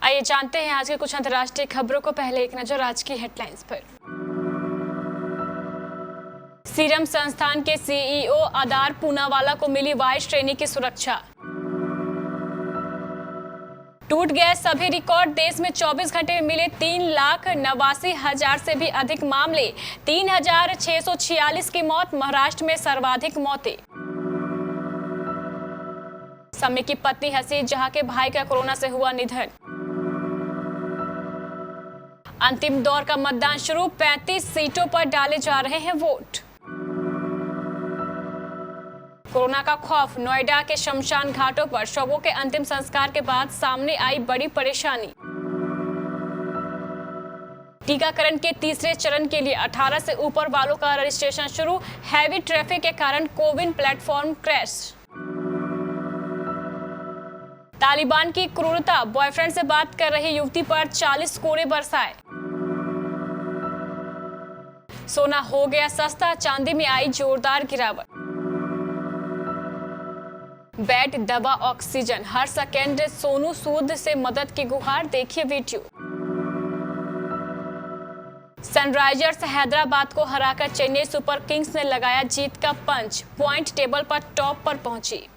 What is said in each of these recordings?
आइए जानते हैं आज के कुछ अंतर्राष्ट्रीय खबरों को। पहले एक नजर आज की हेडलाइंस पर। सीरम संस्थान के सीईओ आदार पूनावाला को मिली वाई श्रेणी की सुरक्षा। टूट गए सभी रिकॉर्ड। देश में 24 घंटे में मिले 3,89,000 से भी अधिक मामले। 3,646 की मौत। महाराष्ट्र में सर्वाधिक मौतें। शमी की पत्नी हसीन जहां के भाई का कोरोना से हुआ निधन। अंतिम दौर का मतदान शुरू। 35 सीटों पर डाले जा रहे हैं वोट। कोरोना का खौफ। नोएडा के शमशान घाटों पर शवों के अंतिम संस्कार के बाद सामने आई बड़ी परेशानी। टीकाकरण के तीसरे चरण के लिए 18 से ऊपर वालों का रजिस्ट्रेशन शुरू। हैवी ट्रैफिक के कारण कोविन प्लेटफॉर्म क्रैश। तालिबान की क्रूरता। बॉयफ्रेंड से बात कर रही युवती पर 40 कोड़े बरसाए। सोना हो गया सस्ता। चांदी में आई जोरदार गिरावट। बेड, दवा, ऑक्सीजन, हर सेकेंड सोनू सूद से मदद की गुहार। देखिए वीडियो। सनराइजर्स हैदराबाद को हराकर चेन्नई सुपर किंग्स ने लगाया जीत का पंच। पॉइंट टेबल पर टॉप पर पहुंची।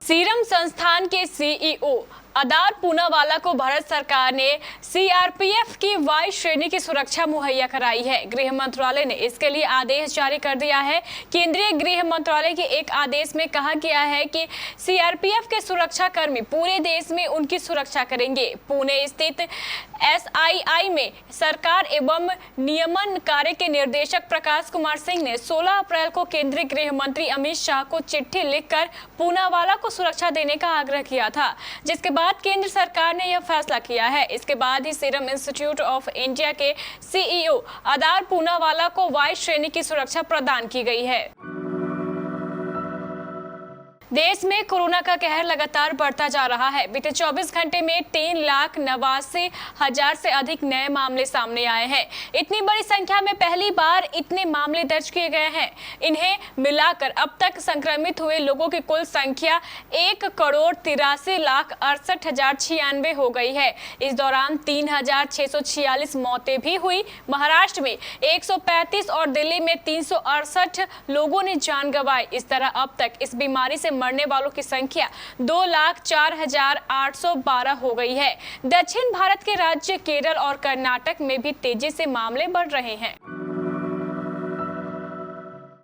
सीरम संस्थान के सीईओ आदार पूनावाला को भारत सरकार ने सीआरपीएफ की वाई श्रेणी की सुरक्षा मुहैया कराई है। गृह मंत्रालय ने इसके लिए आदेश जारी कर दिया है। केंद्रीय गृह मंत्रालय के एक आदेश में कहा गया है कि सीआरपीएफ के सुरक्षा कर्मी पूरे देश में उनकी सुरक्षा करेंगे। पुणे स्थित एसआईआई में सरकार एवं नियमन कार्य के निदेशक प्रकाश कुमार सिंह ने 16 अप्रैल को केंद्रीय गृह मंत्री अमित शाह को चिट्ठी लिखकर पूनावाला को सुरक्षा देने का आग्रह किया था, जिसके बाद केंद्र सरकार ने यह फैसला किया है। इसके बाद ही सीरम इंस्टीट्यूट ऑफ इंडिया के सीईओ आदार पूनावाला को वाई श्रेणी की सुरक्षा प्रदान की गई है। देश में कोरोना का कहर लगातार बढ़ता जा रहा है। बीते 24 घंटे में 3,89,000 से अधिक नए मामले सामने आए हैं। इतनी बड़ी संख्या में पहली बार इतने मामले दर्ज किए गए हैं। इन्हें मिलाकर अब तक संक्रमित हुए लोगों की कुल संख्या 1,83,68,096 हो गई है। इस दौरान 3,646 मौतें भी हुई। महाराष्ट्र में 135 और दिल्ली में 368 लोगों ने जान गंवाई। इस तरह अब तक इस बीमारी से मरने वालों की संख्या 2,04,812 हो गई है। दक्षिण भारत के राज्य केरल और कर्नाटक में भी तेजी से मामले बढ़ रहे हैं।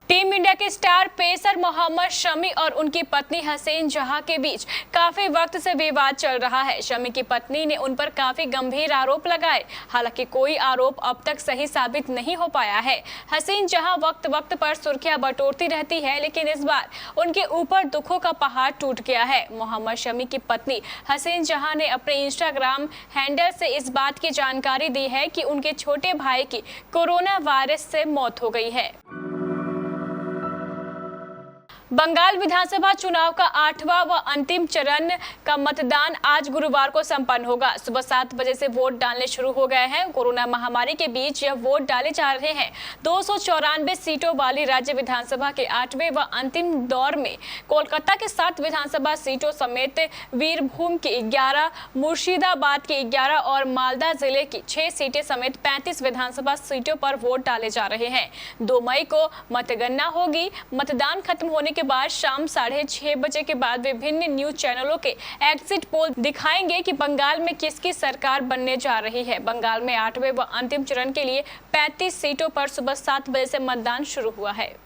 टीम इंडिया के स्टार पेसर मोहम्मद शमी और उनकी पत्नी हसीन जहां के बीच काफी वक्त से विवाद चल रहा है। शमी की पत्नी ने उन पर काफी गंभीर आरोप लगाए। हालांकि कोई आरोप अब तक सही साबित नहीं हो पाया है। हसीन जहां वक्त वक्त पर सुर्खियां बटोरती रहती है, लेकिन इस बार उनके ऊपर दुखों का पहाड़ टूट गया है। मोहम्मद शमी की पत्नी हसीन जहां ने अपने इंस्टाग्राम हैंडल से इस बात की जानकारी दी है कि उनके छोटे भाई की कोरोना वायरस से मौत हो गई है। बंगाल विधानसभा चुनाव का 8वां व अंतिम चरण का मतदान आज गुरुवार को संपन्न होगा। सुबह 7 बजे से वोट डालने शुरू हो गए हैं। कोरोना महामारी के बीच यह वोट डाले जा रहे हैं। 294 सीटों वाली राज्य विधानसभा के 8वें व अंतिम दौर में कोलकाता के 7 विधानसभा सीटों समेत वीरभूम की 11, मुर्शिदाबाद की 11 और मालदा जिले की 6 सीटें समेत 35 विधानसभा सीटों पर वोट डाले जा रहे हैं। 2 मई को मतगणना होगी। मतदान खत्म होने के बाद शाम 6:30 बजे के बाद विभिन्न न्यूज चैनलों के एग्जिट पोल दिखाएंगे कि बंगाल में किसकी सरकार बनने जा रही है। बंगाल में 8वें व अंतिम चरण के लिए 35 सीटों पर सुबह 7 बजे से मतदान शुरू हुआ है।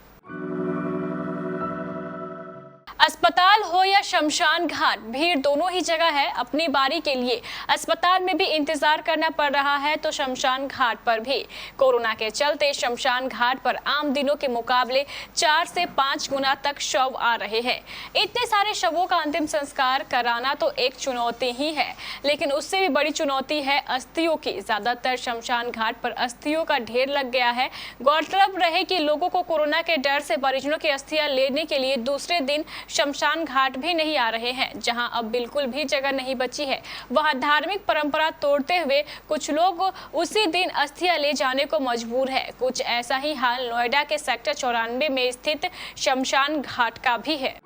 अस्पताल हो या शमशान घाट, भीड़ दोनों ही जगह है। अपनी बारी के लिए अस्पताल में भी इंतजार करना पड़ रहा है तो शमशान घाट पर भी। कोरोना के चलते शमशान घाट पर आम दिनों के मुकाबले 4 से 5 गुना तक शव आ रहे हैं। इतने सारे शवों का अंतिम संस्कार कराना तो एक चुनौती ही है, लेकिन उससे भी बड़ी चुनौती है अस्थियों की। ज्यादातर शमशान घाट पर अस्थियों का ढेर लग गया है। गौरतलब रहे कि लोगों को कोरोना के डर से परिजनों की अस्थियां लेने के लिए दूसरे दिन शमशान घाट भी नहीं आ रहे हैं। जहां अब बिल्कुल भी जगह नहीं बची है, वहां धार्मिक परंपरा तोड़ते हुए कुछ लोग उसी दिन अस्थियां ले जाने को मजबूर है। कुछ ऐसा ही हाल नोएडा के सेक्टर 94 में स्थित शमशान घाट का भी है।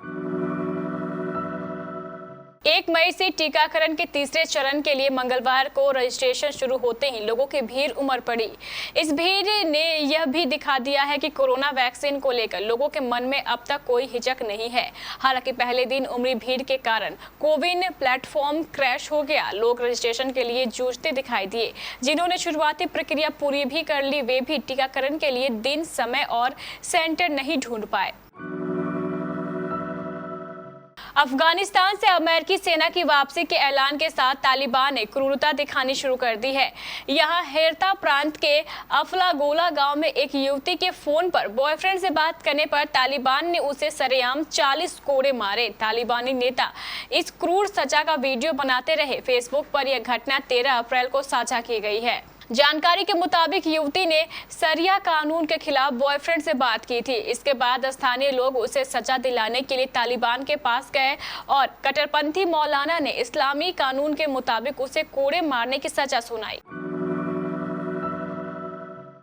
1 मई से टीकाकरण के तीसरे चरण के लिए मंगलवार को रजिस्ट्रेशन शुरू होते ही लोगों की भीड़ उमड़ पड़ी। इस भीड़ ने यह भी दिखा दिया है कि कोरोना वैक्सीन को लेकर लोगों के मन में अब तक कोई हिचक नहीं है। हालांकि पहले दिन उमड़ी भीड़ के कारण कोविन प्लेटफॉर्म क्रैश हो गया। लोग रजिस्ट्रेशन के लिए जूझते दिखाई दिए। जिन्होंने शुरुआती प्रक्रिया पूरी भी कर ली, वे भी टीकाकरण के लिए दिन, समय और सेंटर नहीं ढूंढ पाए। अफगानिस्तान से अमेरिकी सेना की वापसी के ऐलान के साथ तालिबान ने क्रूरता दिखानी शुरू कर दी है। यहां हेरता प्रांत के अफलागोला गांव में एक युवती के फोन पर बॉयफ्रेंड से बात करने पर तालिबान ने उसे सरेआम 40 कोड़े मारे। तालिबानी नेता इस क्रूर सजा का वीडियो बनाते रहे। फेसबुक पर यह घटना 13 अप्रैल को साझा की गई है। जानकारी के मुताबिक युवती ने सरिया कानून के खिलाफ बॉयफ्रेंड से बात की थी। इसके बाद स्थानीय लोग उसे सजा दिलाने के लिए तालिबान के पास गए और कट्टरपंथी मौलाना ने इस्लामी कानून के मुताबिक उसे कोड़े मारने की सजा सुनाई।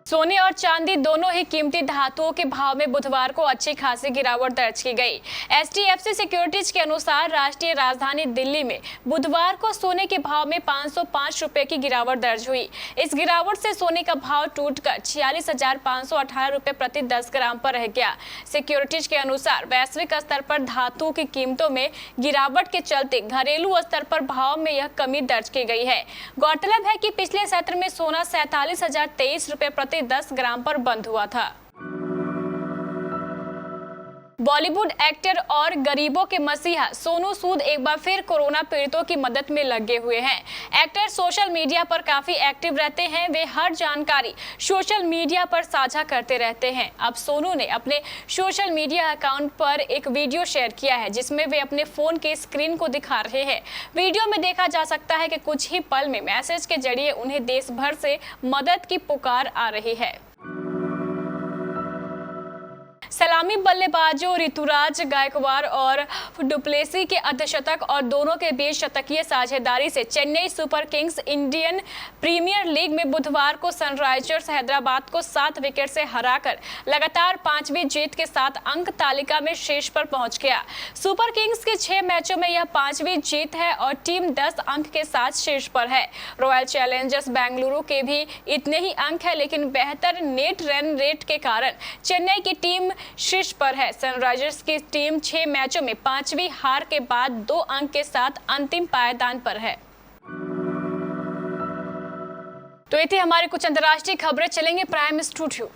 सोने और चांदी दोनों ही कीमती धातुओं के भाव में बुधवार को अच्छी खासी गिरावट दर्ज की गई। HDFC सिक्योरिटीज के अनुसार राष्ट्रीय राजधानी दिल्ली में बुधवार को सोने के भाव में 505 रुपए की गिरावट दर्ज हुई। इस गिरावट से सोने का भाव टूटकर 46,518 रुपए प्रति 10 ग्राम पर रह गया। सिक्योरिटीज के अनुसार वैश्विक स्तर पर धातुओं की कीमतों में गिरावट के चलते घरेलू स्तर पर भाव में यह कमी दर्ज की गई है। गौरतलब है कि पिछले सत्र में सोना 47,023 रुपए प्रति 10 ग्राम पर बंद हुआ था। बॉलीवुड एक्टर और गरीबों के मसीहा सोनू सूद एक बार फिर कोरोना पीड़ितों की मदद में लगे हुए हैं। एक्टर सोशल मीडिया पर काफी एक्टिव रहते हैं। वे हर जानकारी सोशल मीडिया पर साझा करते रहते हैं। अब सोनू ने अपने सोशल मीडिया अकाउंट पर एक वीडियो शेयर किया है जिसमें वे अपने फोन के स्क्रीन को दिखा रहे हैं। वीडियो में देखा जा सकता है कि कुछ ही पल में मैसेज के जरिए उन्हें देश भर से मदद की पुकार आ रही है। सलामी बल्लेबाजों ऋतुराज गायकवाड़ और डुप्लेसी के अर्धशतक और दोनों के बीच शतकीय साझेदारी से Chennai Super Kings Indian Premier League में बुधवार को सनराइजर्स हैदराबाद को 7 विकेट से हराकर लगातार 5वीं जीत के साथ अंक तालिका में शीर्ष पर पहुंच गया। सुपर किंग्स के 6 मैचों में यह 5वीं जीत है और टीम 10 अंक के साथ शीर्ष पर है। रॉयल चैलेंजर्स बेंगलुरु के भी इतने ही अंक है, लेकिन बेहतर नेट रन रेट के कारण चेन्नई की टीम शीर्ष पर है। सनराइजर्स की टीम 6 मैचों में 5वीं हार के बाद 2 अंक के साथ अंतिम पायदान पर है। तो ये थी हमारी कुछ अंतर्राष्ट्रीय खबरें। चलेंगे प्राइम स्टूडियो।